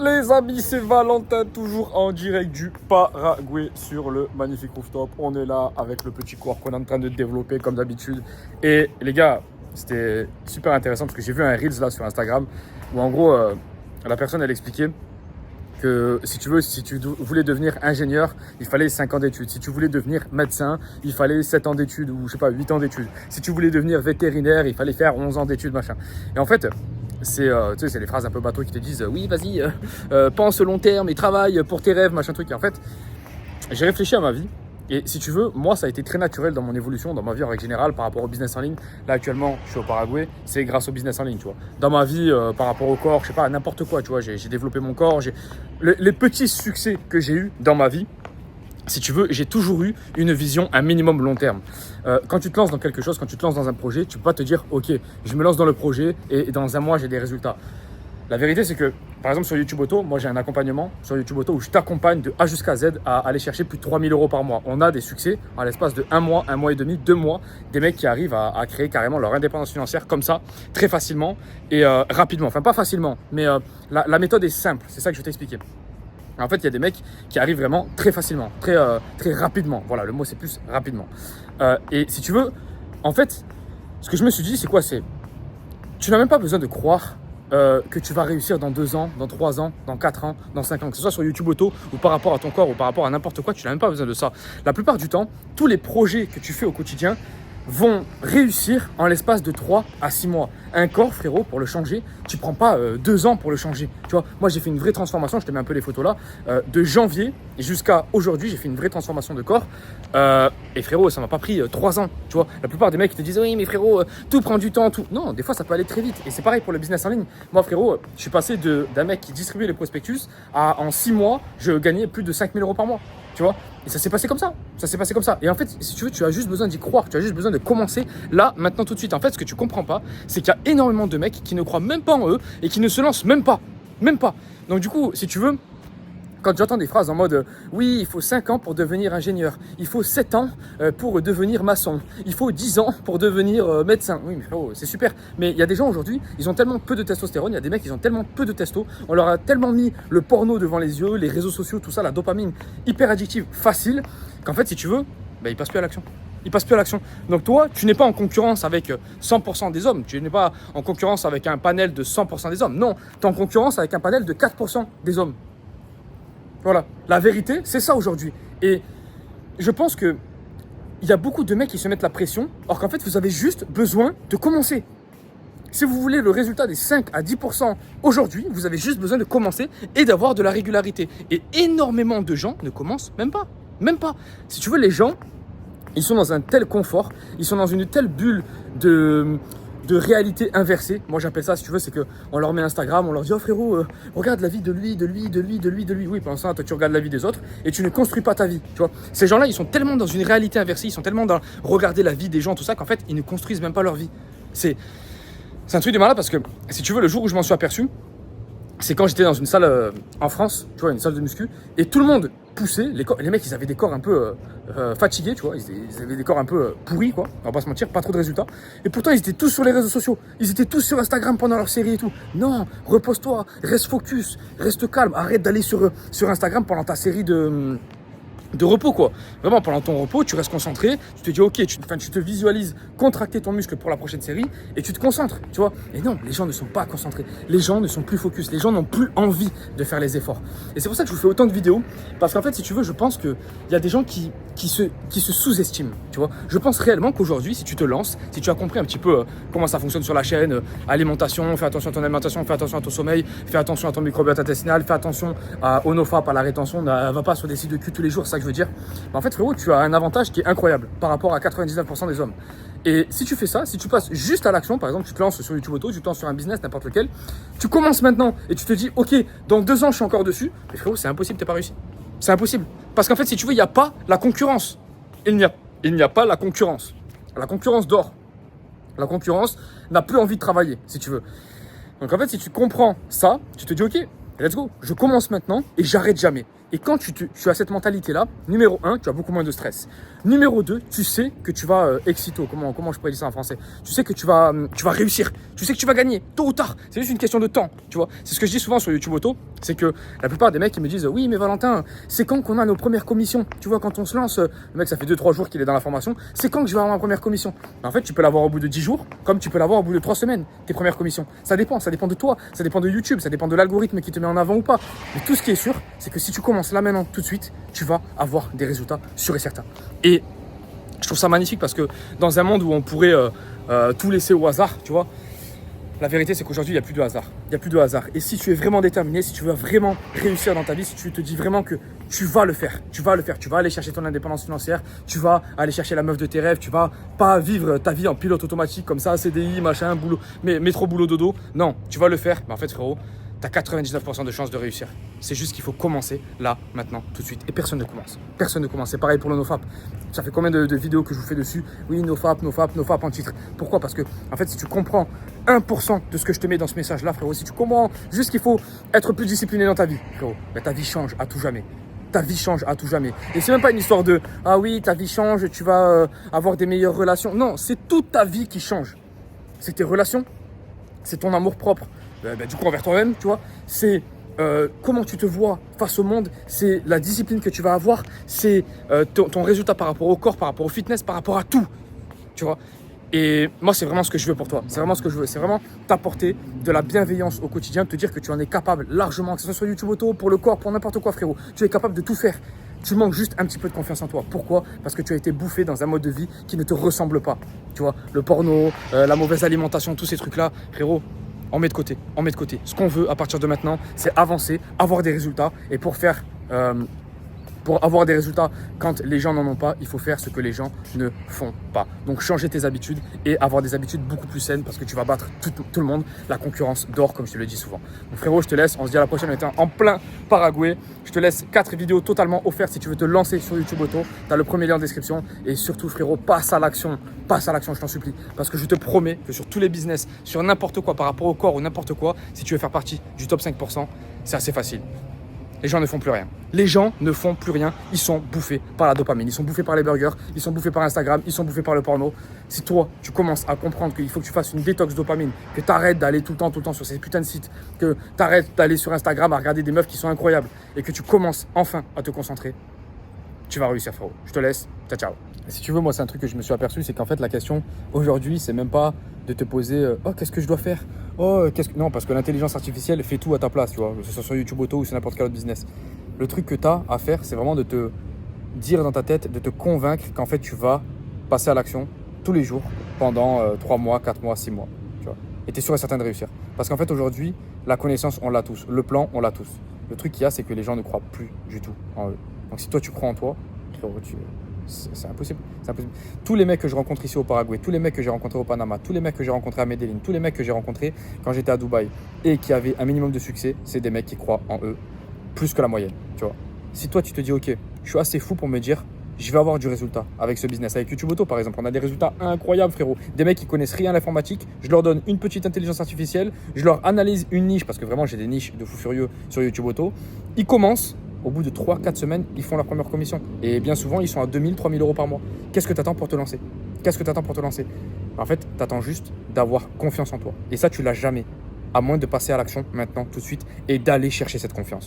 Les amis, c'est Valentin, toujours en direct du Paraguay sur le magnifique rooftop. On est là avec le petit corps qu'on est en train de développer comme d'habitude. Et les gars, c'était super intéressant parce que j'ai vu un Reels là sur Instagram où en gros, la personne elle expliquait que si tu voulais devenir ingénieur, il fallait 5 ans d'études. Si tu voulais devenir médecin, il fallait 7 ans d'études ou je sais pas, 8 ans d'études. Si tu voulais devenir vétérinaire, il fallait faire 11 ans d'études, machin. Et en fait, c'est les phrases un peu bateau qui te disent oui, vas-y, pense long terme et travaille pour tes rêves, machin truc. Et en fait, j'ai réfléchi à ma vie. Et si tu veux, moi, ça a été très naturel dans mon évolution, dans ma vie en règle générale, par rapport au business en ligne. Là, actuellement, je suis au Paraguay, c'est grâce au business en ligne, tu vois. Dans ma vie, par rapport au corps, je sais pas, n'importe quoi, tu vois, j'ai développé mon corps. Les petits succès que j'ai eus dans ma vie, si tu veux, j'ai toujours eu une vision un minimum long terme. Quand tu te lances dans quelque chose, quand tu te lances dans un projet, tu peux pas te dire, ok, je me lance dans le projet et dans un mois, j'ai des résultats. La vérité, c'est que, par exemple, sur YouTube Auto, moi j'ai un accompagnement sur YouTube Auto où je t'accompagne de A jusqu'à Z à aller chercher plus de 3 000 € par mois. On a des succès à l'espace de un mois et demi, 2 mois, des mecs qui arrivent à créer carrément leur indépendance financière comme ça, très facilement et rapidement. Enfin, pas facilement, mais la méthode est simple, c'est ça que je vais t'expliquer. En fait, il y a des mecs qui arrivent vraiment très facilement, très rapidement. Voilà, le mot c'est plus rapidement. Et si tu veux, en fait, ce que je me suis dit, c'est quoi? C'est, tu n'as même pas besoin de croire que tu vas réussir dans 2 ans, dans 3 ans, dans 4 ans, dans 5 ans, que ce soit sur YouTube Auto ou par rapport à ton corps ou par rapport à n'importe quoi, tu n'as même pas besoin de ça. La plupart du temps, tous les projets que tu fais au quotidien vont réussir en l'espace de 3 à 6 mois. Un corps, frérot, pour le changer, tu prends pas 2 ans pour le changer. Tu vois, moi j'ai fait une vraie transformation, je te mets un peu les photos là, de janvier jusqu'à aujourd'hui, j'ai fait une vraie transformation de corps. Et frérot, ça m'a pas pris 3 ans. Tu vois, la plupart des mecs qui te disent oui, mais frérot, tout prend du temps, tout. Non, des fois ça peut aller très vite. Et c'est pareil pour le business en ligne. Moi, frérot, je suis passé d'un mec qui distribuait les prospectus à en 6 mois, je gagnais plus de 5 000 € par mois. Tu vois, et ça s'est passé comme ça. Ça s'est passé comme ça. Et en fait, si tu veux, tu as juste besoin d'y croire. Tu as juste besoin de commencer là, maintenant, tout de suite. En fait, ce que tu comprends pas, c'est qu'il y a énormément de mecs qui ne croient même pas en eux et qui ne se lancent même pas. Même pas. Donc, du coup, si tu veux, quand j'entends des phrases en mode oui, il faut 5 ans pour devenir ingénieur, il faut 7 ans pour devenir maçon, il faut 10 ans pour devenir médecin. Oui, mais frérot, c'est super. Mais il y a des gens aujourd'hui, ils ont tellement peu de testostérone, il y a des mecs, ils ont tellement peu de testo, on leur a tellement mis le porno devant les yeux, les réseaux sociaux, tout ça, la dopamine hyper addictive, facile, qu'en fait, si tu veux, ils passent plus à l'action. Ils passent plus à l'action. Donc toi, tu n'es pas en concurrence avec 100% des hommes. Tu n'es pas en concurrence avec un panel de 100% des hommes. Non, tu es en concurrence avec un panel de 4% des hommes. Voilà, la vérité, c'est ça aujourd'hui. Et je pense qu'il y a beaucoup de mecs qui se mettent la pression, alors qu'en fait, vous avez juste besoin de commencer. Si vous voulez le résultat des 5 à 10% aujourd'hui, vous avez juste besoin de commencer et d'avoir de la régularité. Et énormément de gens ne commencent même pas. Même pas. Si tu veux, les gens, ils sont dans un tel confort, ils sont dans une telle bulle de réalité inversée. Moi j'appelle ça, si tu veux, c'est qu'on leur met Instagram, on leur dit oh frérot, regarde la vie de lui. Oui, pendant ça, toi tu regardes la vie des autres et tu ne construis pas ta vie, tu vois. Ces gens-là, ils sont tellement dans une réalité inversée, ils sont tellement dans regarder la vie des gens, tout ça, qu'en fait, ils ne construisent même pas leur vie. C'est un truc de malade parce que, si tu veux, le jour où je m'en suis aperçu, c'est quand j'étais dans une salle en France, tu vois, une salle de muscu, et tout le monde poussait, les mecs, ils avaient des corps un peu fatigués, tu vois, ils avaient des corps un peu pourris, quoi, on va pas se mentir, pas trop de résultats, et pourtant, ils étaient tous sur les réseaux sociaux, ils étaient tous sur Instagram pendant leur série et tout. Non, repose-toi, reste focus, reste calme, arrête d'aller sur Instagram pendant ta série de repos, quoi. Vraiment, pendant ton repos, tu restes concentré, tu te dis ok, tu te visualises contracter ton muscle pour la prochaine série et tu te concentres, tu vois. Et non, les gens ne sont pas concentrés, les gens ne sont plus focus, les gens n'ont plus envie de faire les efforts. Et c'est pour ça que je vous fais autant de vidéos, parce qu'en fait, si tu veux, je pense qu'il y a des gens qui se sous-estiment, tu vois. Je pense réellement qu'aujourd'hui, si tu te lances, si tu as compris un petit peu comment ça fonctionne sur la chaîne, alimentation, fais attention à ton alimentation, fais attention à ton sommeil, fais attention à ton microbiote intestinal, fais attention au NoFap, à la rétention, ne va pas sur des sites de cul tous les jours, ça que je veux dire. Mais en fait, frérot, tu as un avantage qui est incroyable par rapport à 99% des hommes. Et si tu fais ça, si tu passes juste à l'action, par exemple, tu te lances sur YouTube Auto, tu te lances sur un business, n'importe lequel, tu commences maintenant et tu te dis, ok, dans 2 ans, je suis encore dessus. Mais frérot, c'est impossible, t'es pas réussi. C'est impossible. Parce qu'en fait, si tu veux, il n'y a pas la concurrence. Il n'y a pas la concurrence. La concurrence dort. La concurrence n'a plus envie de travailler, si tu veux. Donc en fait, si tu comprends ça, tu te dis, ok, let's go, je commence maintenant et j'arrête jamais. Et quand tu as cette mentalité-là, numéro 1, tu as beaucoup moins de stress. Numéro 2, tu sais que tu vas excito. Comment je pourrais dire ça en français? Tu sais que tu vas réussir. Tu sais que tu vas gagner, tôt ou tard. C'est juste une question de temps, tu vois. C'est ce que je dis souvent sur YouTube Auto. C'est que la plupart des mecs, ils me disent, oui, mais Valentin, c'est quand qu'on a nos premières commissions? Tu vois, quand on se lance, le mec, ça fait 2-3 jours qu'il est dans la formation. C'est quand que je vais avoir ma première commission? En fait, tu peux l'avoir au bout de 10 jours, comme tu peux l'avoir au bout de 3 semaines, tes premières commissions. Ça dépend de toi, ça dépend de YouTube, ça dépend de l'algorithme qui te met en avant ou pas. Mais tout ce qui est sûr, c'est que si tu commences là maintenant, tout de suite, tu vas avoir des résultats sûrs et certains. Et je trouve ça magnifique parce que dans un monde où on pourrait tout laisser au hasard, tu vois, la vérité, c'est qu'aujourd'hui, il n'y a plus de hasard. Il n'y a plus de hasard. Et si tu es vraiment déterminé, si tu veux vraiment réussir dans ta vie, si tu te dis vraiment que tu vas le faire, tu vas aller chercher ton indépendance financière, tu vas aller chercher la meuf de tes rêves, tu vas pas vivre ta vie en pilote automatique comme ça, CDI, machin, boulot, métro, boulot, dodo. Non, tu vas le faire. Mais en fait, frérot, tu as 99% de chances de réussir. C'est juste qu'il faut commencer là, maintenant, tout de suite. Et personne ne commence. Personne ne commence. C'est pareil pour le NoFap. Ça fait combien de vidéos que je vous fais dessus? Oui, NoFap en titre. Pourquoi? Parce que, en fait, si tu comprends 1% de ce que je te mets dans ce message-là, frérot, si tu comprends juste qu'il faut être plus discipliné dans ta vie, frérot, ben, ta vie change à tout jamais. Ta vie change à tout jamais. Et c'est même pas une histoire de « Ah oui, ta vie change, tu vas avoir des meilleures relations. » Non, c'est toute ta vie qui change. C'est tes relations, c'est ton amour propre. Du coup, envers toi-même, tu vois, c'est comment tu te vois face au monde, c'est la discipline que tu vas avoir, c'est ton résultat par rapport au corps, par rapport au fitness, par rapport à tout, tu vois. Et moi, c'est vraiment ce que je veux pour toi. C'est vraiment ce que je veux. C'est vraiment t'apporter de la bienveillance au quotidien, te dire que tu en es capable largement, que ce soit sur YouTube Auto, pour le corps, pour n'importe quoi, frérot. Tu es capable de tout faire. Tu manques juste un petit peu de confiance en toi. Pourquoi? Parce que tu as été bouffé dans un mode de vie qui ne te ressemble pas. Tu vois, le porno, la mauvaise alimentation, tous ces trucs-là, frérot. On met de côté, on met de côté. Ce qu'on veut à partir de maintenant, c'est avancer, avoir des résultats. Et pour avoir des résultats quand les gens n'en ont pas, il faut faire ce que les gens ne font pas. Donc changer tes habitudes et avoir des habitudes beaucoup plus saines parce que tu vas battre tout le monde. La concurrence dort, comme je te le dis souvent. Donc frérot, je te laisse. On se dit à la prochaine. On est en plein Paraguay. Je te laisse 4 vidéos totalement offertes si tu veux te lancer sur YouTube Auto. Tu as le premier lien en description. Et surtout frérot, passe à l'action. Passe à l'action, je t'en supplie. Parce que je te promets que sur tous les business, sur n'importe quoi, par rapport au corps ou n'importe quoi, si tu veux faire partie du top 5%, c'est assez facile. Les gens ne font plus rien. Les gens ne font plus rien. Ils sont bouffés par la dopamine. Ils sont bouffés par les burgers. Ils sont bouffés par Instagram. Ils sont bouffés par le porno. Si toi, tu commences à comprendre qu'il faut que tu fasses une détox dopamine, que tu arrêtes d'aller tout le temps sur ces putains de sites, que tu arrêtes d'aller sur Instagram à regarder des meufs qui sont incroyables et que tu commences enfin à te concentrer, tu vas réussir, frérot. Je te laisse. Ciao, ciao. Et si tu veux, moi, c'est un truc que je me suis aperçu, c'est qu'en fait, la question aujourd'hui, c'est même pas de te poser oh, qu'est-ce que je dois faire? Oh, Non, parce que l'intelligence artificielle fait tout à ta place, tu vois, que ce soit sur YouTube Auto ou sur n'importe quel autre business. Le truc que tu as à faire, c'est vraiment de te dire dans ta tête, de te convaincre qu'en fait, tu vas passer à l'action tous les jours pendant 3 mois, 4 mois, 6 mois, tu vois. Et tu es sûr et certain de réussir. Parce qu'en fait, aujourd'hui, la connaissance, on l'a tous. Le plan, on l'a tous. Le truc qu'il y a, c'est que les gens ne croient plus du tout en eux. Donc, si toi, tu crois en toi, c'est impossible. Tous les mecs que je rencontre ici au Paraguay, tous les mecs que j'ai rencontrés au Panama, tous les mecs que j'ai rencontrés à Medellin, tous les mecs que j'ai rencontrés quand j'étais à Dubaï et qui avaient un minimum de succès, c'est des mecs qui croient en eux plus que la moyenne, tu vois. Si toi tu te dis ok, je suis assez fou pour me dire je vais avoir du résultat avec ce business, avec YouTube Auto par exemple, on a des résultats incroyables frérot, des mecs qui connaissent rien à l'informatique, je leur donne une petite intelligence artificielle, je leur analyse une niche parce que vraiment j'ai des niches de fou furieux sur YouTube Auto, ils commencent. Au bout de 3-4 semaines, ils font leur première commission. Et bien souvent, ils sont à 2000-3000 euros par mois. Qu'est-ce que tu attends pour te lancer? En fait, tu attends juste d'avoir confiance en toi. Et ça, tu l'as jamais. À moins de passer à l'action maintenant, tout de suite, et d'aller chercher cette confiance.